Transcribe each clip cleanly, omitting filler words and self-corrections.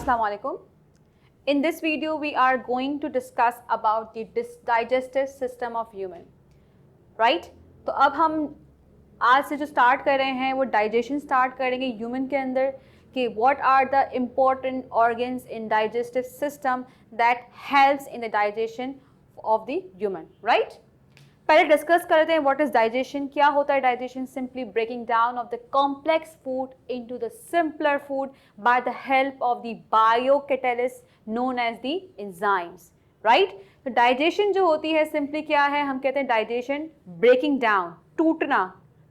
Assalamu alaikum. In this video, we are going to discuss about the digestive system of human. Right? तो अब हम आज से जो स्टार्ट कर रहे हैं वो डाइजेशन स्टार्ट करेंगे ह्यूमन के अंदर कि what are the important organs in digestive system that helps in the digestion of the human. Right? पहले डिस्कस कर लेते हैं व्हाट इज डाइजेशन. क्या होता है digestion? Simply breaking down of the complex food into the simpler food by the help of the biocatalyst known as the enzymes. Right? तो digestion जो होती है सिंपली क्या है, हम कहते हैं डाइजेशन ब्रेकिंग डाउन, टूटना.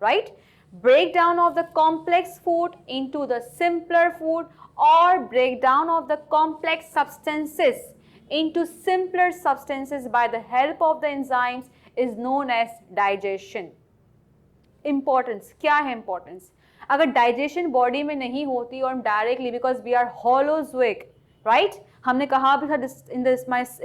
Right? Break down of the complex food into the simpler food और break down of the complex substances into simpler substances by the help of the enzymes is known as digestion. Importance क्या है? importance अगर digestion body में नहीं होती और directly because we are holozoic, right? हमने कहा भी था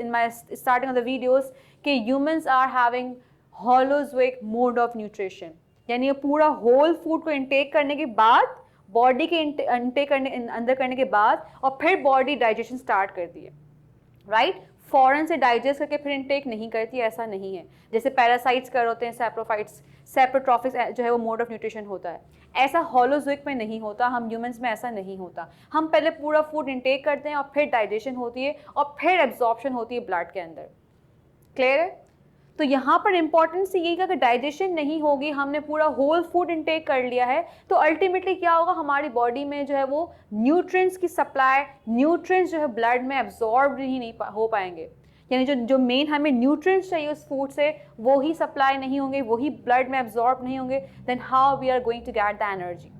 in my starting of the videos कि humans are having holozoic mode of nutrition, यानी ये पूरा whole food को intake करने के बाद body के intake करने अंदर करने के बाद और फिर body digestion start करती है. राइट? फॉरन से डाइजेस्ट करके फिर इनटेक नहीं करती, ऐसा नहीं है. जैसे पैरासाइट्स कर होते हैं, सैप्रोफाइट्स, सेप्रोट्रॉफिक्स जो है वो मोड ऑफ न्यूट्रिशन होता है. ऐसा होलोजोइक में नहीं होता, हम ह्यूमंस में ऐसा नहीं होता. हम पहले पूरा फूड इनटेक करते हैं और फिर डाइजेशन होती है और फिर एब्जॉर्प्शन होती है ब्लड के अंदर. क्लियर है? तो यहाँ पर इंपॉर्टेंस यही है कि डाइजेशन नहीं होगी, हमने पूरा होल फूड इनटेक कर लिया है, तो अल्टीमेटली क्या होगा, हमारी बॉडी में जो है वो न्यूट्रिएंट्स की सप्लाई, न्यूट्रिएंट्स जो है ब्लड में एब्जॉर्ब ही नहीं हो पाएंगे. यानी जो मेन हमें न्यूट्रिएंट्स चाहिए उस फूड से वो ही सप्लाई नहीं होंगे, वही ब्लड में एब्जॉर्ब नहीं होंगे, then how we are going to get the energy.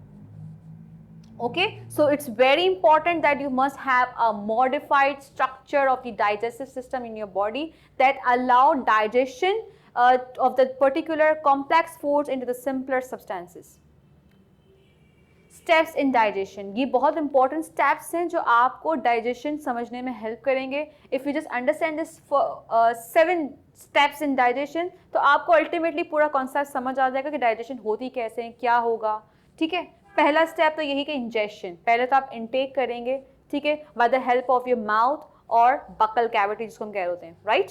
Okay, so it's very important that you must have a modified structure of the digestive system in your body that allow digestion of the particular complex foods into the simpler substances. Steps in digestion, ये बहुत important steps हैं जो आपको digestion समझने में help करेंगे. If you just understand this 7 steps in digestion, तो आपको ultimately पूरा concept समझ आ जाएगा कि digestion होती कैसे है, क्या होगा. ठीक है? पहला स्टेप तो यही कि इंजेक्शन. पहले तो आप इनटेक करेंगे, ठीक है, bye the help of your mouth और बकल कैविटी जिसको हम कह रहे हैं. राइट?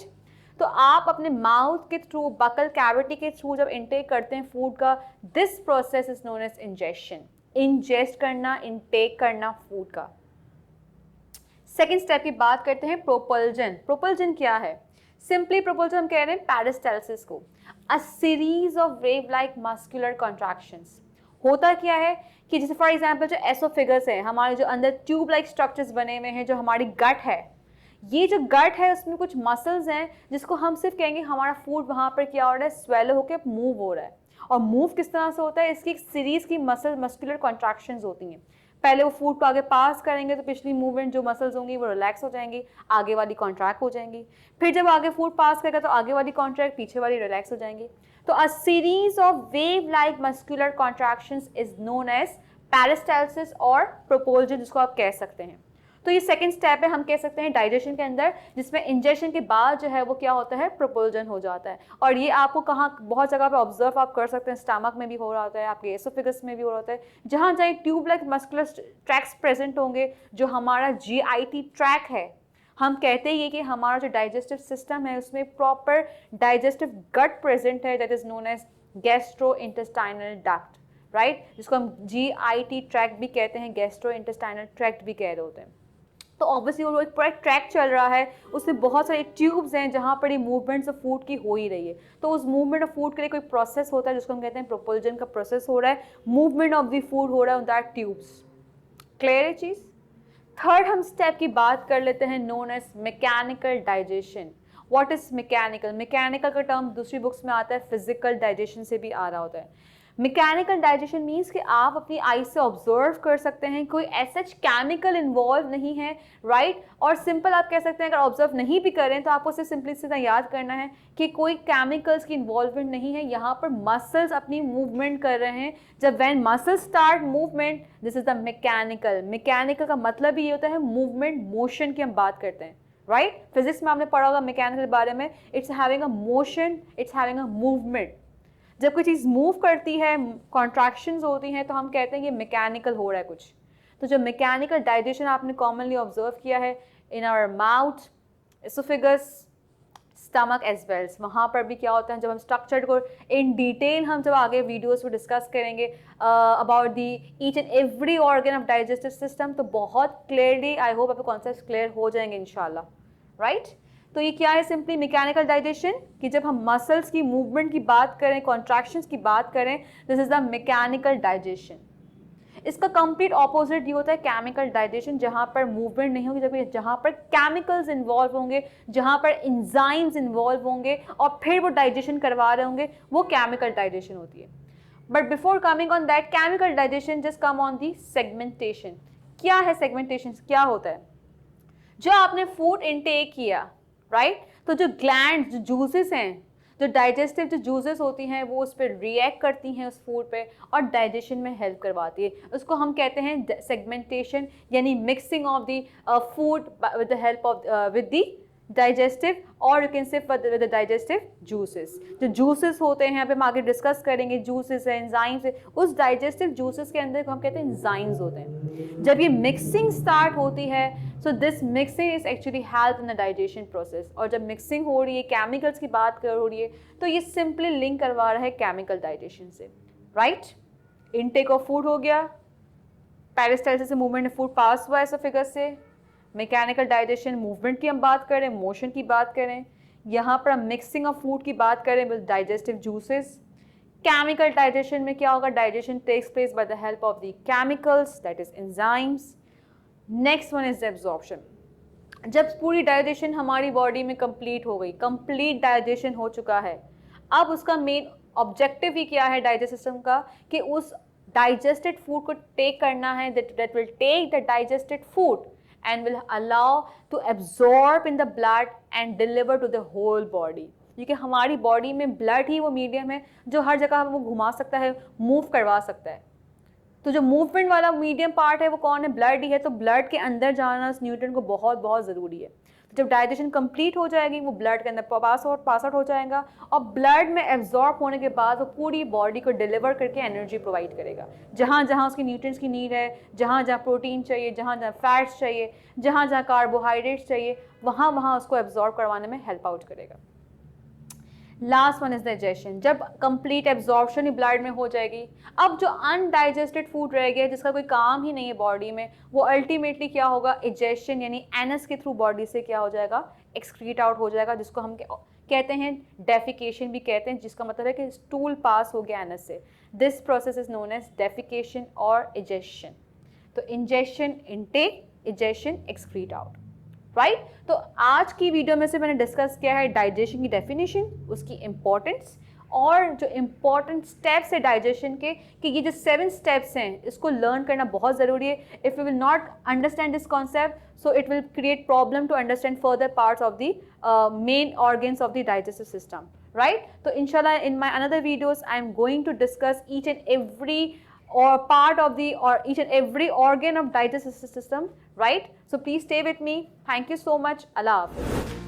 तो आप अपने माउथ के थ्रू, बकल कैविटी के थ्रू जब इनटेक करते हैं फूड का, this process is known as injection. Ingest करना, इनटेक करना फूड का. सेकेंड स्टेप की बात करते हैं प्रोपल्जन. प्रोपल्जन क्या है? सिंपली प्रोपल्जन हम कह रहे हैं पेरिस्टाल्सिस को, अ series of wave like muscular contractions. होता क्या है कि जैसे फॉर एग्जांपल जो एसोफिगस है, हमारे जो अंदर ट्यूब लाइक स्ट्रक्चर्स बने हुए हैं, जो हमारी गट है, ये जो गट है उसमें कुछ मसल्स हैं जिसको हम सिर्फ कहेंगे हमारा फूड वहाँ पर क्या हो रहा है, स्वेलो होकर मूव हो रहा है. और मूव किस तरह से होता है, इसकी एक सीरीज की मस्कुलर कॉन्ट्रैक्शंस होती हैं. पहले वो फूड को आगे पास करेंगे तो पिछली मूवमेंट जो मसल्स होंगी वो रिलैक्स हो जाएंगी, आगे वाली कॉन्ट्रैक्ट हो जाएंगी. फिर जब आगे फूड पास करेगा तो आगे वाली कॉन्ट्रैक्ट, पीछे वाली रिलैक्स हो जाएंगी. तो a series of wave like muscular contractions is known as peristalsis और प्रोपल्जन जिसको आप कह सकते हैं. तो ये सेकंड स्टेप है, हम कह सकते हैं डाइजेशन के अंदर, जिसमें इंजेक्शन के बाद जो है वो क्या होता है, प्रोपल्जन हो जाता है. और ये आपको कहाँ बहुत जगह पे ऑब्जर्व आप कर सकते हैं, स्टमक में भी हो रहा होता है, आपके एसोफिगस में भी हो रहा होता है. जहाँ जहाँ tube like muscular tracks present होंगे, जो हमारा GIT ट्रैक है, हम कहते ही कि हमारा जो डाइजेस्टिव सिस्टम है उसमें प्रॉपर डाइजेस्टिव गट प्रेजेंट है, that is known as gastro intestinal duct. Right? जिसको हम GIT ट्रैक्ट भी कहते हैं, गैस्ट्रो इंटेस्टाइनल ट्रैक्ट भी कह रहे होते हैं. तो ऑब्वियसली वो एक पूरा ट्रैक चल रहा है, उसमें बहुत सारे ट्यूब्स हैं जहाँ पर ये मूवमेंट्स ऑफ फूड की हो ही रही है. तो उस मूवमेंट ऑफ फूड के लिए कोई प्रोसेस होता है जिसको हम कहते हैं प्रोपल्जन का प्रोसेस हो रहा है, मूवमेंट ऑफ द फूड हो रहा है ऑन दैट ट्यूब्स. क्लियर है चीज़? थर्ड हम स्टेप की बात कर लेते हैं, known as mechanical digestion. What is mechanical? Mechanical का टर्म दूसरी बुक्स में आता है, फिजिकल डाइजेशन से भी आ रहा होता है. मैकेनिकल डाइजेशन मीन्स कि आप अपनी आई से ऑब्जर्व कर सकते हैं, कोई ऐसा केमिकल इन्वॉल्व नहीं है. राइट? और सिंपल आप कह सकते हैं अगर ऑब्जर्व नहीं भी करें तो आपको सिर्फ सिंपली सीधा याद करना है कि कोई केमिकल्स की इन्वॉल्वमेंट नहीं है. यहाँ पर मसल्स अपनी मूवमेंट कर रहे हैं. जब when muscles start movement, this is the mechanical. Mechanical का मतलब ही ये होता है मूवमेंट, मोशन की हम बात करते हैं. राइट? फिजिक्स में आपने पढ़ा होगा मैकेनिकल के बारे में, it's having a motion, it's having a movement. जब कोई चीज़ मूव करती है, कॉन्ट्रैक्शंस होती हैं, तो हम कहते हैं ये मैकेनिकल हो रहा है कुछ. तो जो मैकेनिकल डाइजेशन आपने कॉमनली ऑब्जर्व किया है in our mouth, oesophagus, stomach as wells, वहाँ पर भी क्या होता है जब हम स्ट्रक्चर्ड को इन डिटेल हम जब आगे वीडियोस में डिस्कस करेंगे about the each and every organ of digestive system, तो बहुत क्लियरली आई होप आपके कॉन्सेप्ट क्लियर हो जाएंगे इंशाल्लाह, राइट। तो ये क्या है, सिंपली मैकेनिकल डाइजेशन, कि जब हम मसल्स की मूवमेंट की बात करें, कॉन्ट्रैक्शंस की बात करें, this is the mechanical digestion. इसका कंप्लीट ऑपोजिट ये होता है केमिकल डाइजेशन, जहाँ पर मूवमेंट नहीं होगी, जबकि जहाँ पर केमिकल्स इन्वॉल्व होंगे, जहाँ पर एंजाइम्स इन्वॉल्व होंगे और फिर वो डाइजेशन करवा रहे होंगे, वो केमिकल डाइजेशन होती है। But before coming on that chemical digestion, just come on the segmentation. क्या है सेगमेंटेशन, क्या होता है? जो आपने फूड इनटेक किया, राइट, तो जो ग्लैंड, जो जूसेस हैं, जो डाइजेस्टिव जो जूसेस होती हैं, वो उस पर रिएक्ट करती हैं उस फूड पे और डाइजेशन में हेल्प करवाती है। उसको हम कहते हैं सेगमेंटेशन, यानी mixing of the food with the help of with the digestive, और you can say with the digestive juices. जो जूसेस होते हैं, अभी हम आगे डिस्कस करेंगे, जूसेस है, एंजाइम्स है, उस डाइजेस्टिव जूसेस के अंदर हम कहते हैं एंजाइम्स होते हैं। जब ये मिक्सिंग स्टार्ट होती है, so this mixing is actually help in the digestion process. और जब मिक्सिंग हो रही है, केमिकल्स की बात हो रही है, तो ये सिंपली लिंक करवा रहा है केमिकल डाइजेशन से, राइट। इनटेक ऑफ फूड हो गया, पेरिस्टाल्सिस से मूवमेंट में फूड पास हुआ एसोफेगस से। मैकेनिकल डाइजेशन, मूवमेंट की हम बात करें, मोशन की बात करें, यहाँ पर हम मिक्सिंग ऑफ फूड की बात करें with digestive juices. Chemical digestion में क्या होगा, digestion takes place by the help of the chemicals, that is enzymes. Next one is absorption. जब पूरी डाइजेशन हमारी बॉडी में कंप्लीट हो गई, कंप्लीट डाइजेशन हो चुका है, अब उसका मेन ऑब्जेक्टिव ही क्या है डाइजेस्ट सिस्टम का, कि उस डाइजेस्टेड फूड को टेक करना है, that will take the digested food and will allow to absorb in the blood and deliver to the whole body। क्योंकि हमारी बॉडी में ब्लड ही वो मीडियम है जो हर जगह वो घुमा सकता है, मूव करवा सकता है। तो जो मूवमेंट वाला मीडियम पार्ट है वो कौन है, ब्लड ही है। तो ब्लड के अंदर जाना उस न्यूट्रिएंट को बहुत बहुत ज़रूरी है। जब डाइजेशन कंप्लीट हो जाएगी, वो ब्लड के अंदर पास आउट हो जाएगा और ब्लड में एब्जॉर्ब होने के बाद वो पूरी बॉडी को डिलीवर करके एनर्जी प्रोवाइड करेगा। जहाँ जहाँ उसकी न्यूट्रिएंट्स की नीड है, जहाँ जहाँ प्रोटीन चाहिए, जहाँ जहाँ फैट्स चाहिए, जहाँ जहाँ कार्बोहाइड्रेट्स चाहिए, वहाँ वहाँ उसको एब्जॉर्ब करवाने में हेल्प आउट करेगा। Last one is digestion. जब कंप्लीट एब्जॉर्प्शन ही ब्लड में हो जाएगी, अब जो अनडाइजेस्टेड फूड रह गया जिसका कोई काम ही नहीं है बॉडी में, वो अल्टीमेटली क्या होगा, इजेशन, यानी एनस के थ्रू बॉडी से क्या हो जाएगा, एक्सक्रीट आउट हो जाएगा, जिसको हम कहते हैं डेफिकेशन भी कहते हैं, जिसका मतलब है कि स्टूल पास हो गया एनस से। This process is known as defecation और इजेशन। तो ingestion intake, egestion excrete out, right. तो आज की वीडियो में से मैंने डिस्कस किया है डाइजेशन की डेफिनेशन, उसकी इम्पोर्टेंस और जो इम्पॉर्टेंट स्टेप्स है डाइजेशन के, कि ये जो 7 स्टेप्स हैं इसको लर्न करना बहुत ज़रूरी है। If you will not understand this concept, so it will create problem to understand further parts of the main organs of the digestive system, right. तो इंशाल्लाह in my another videos I am going to discuss each and every or part of the or each and every organ of digestive system, right? So please stay with me. Thank you so much. Allah Hafiz.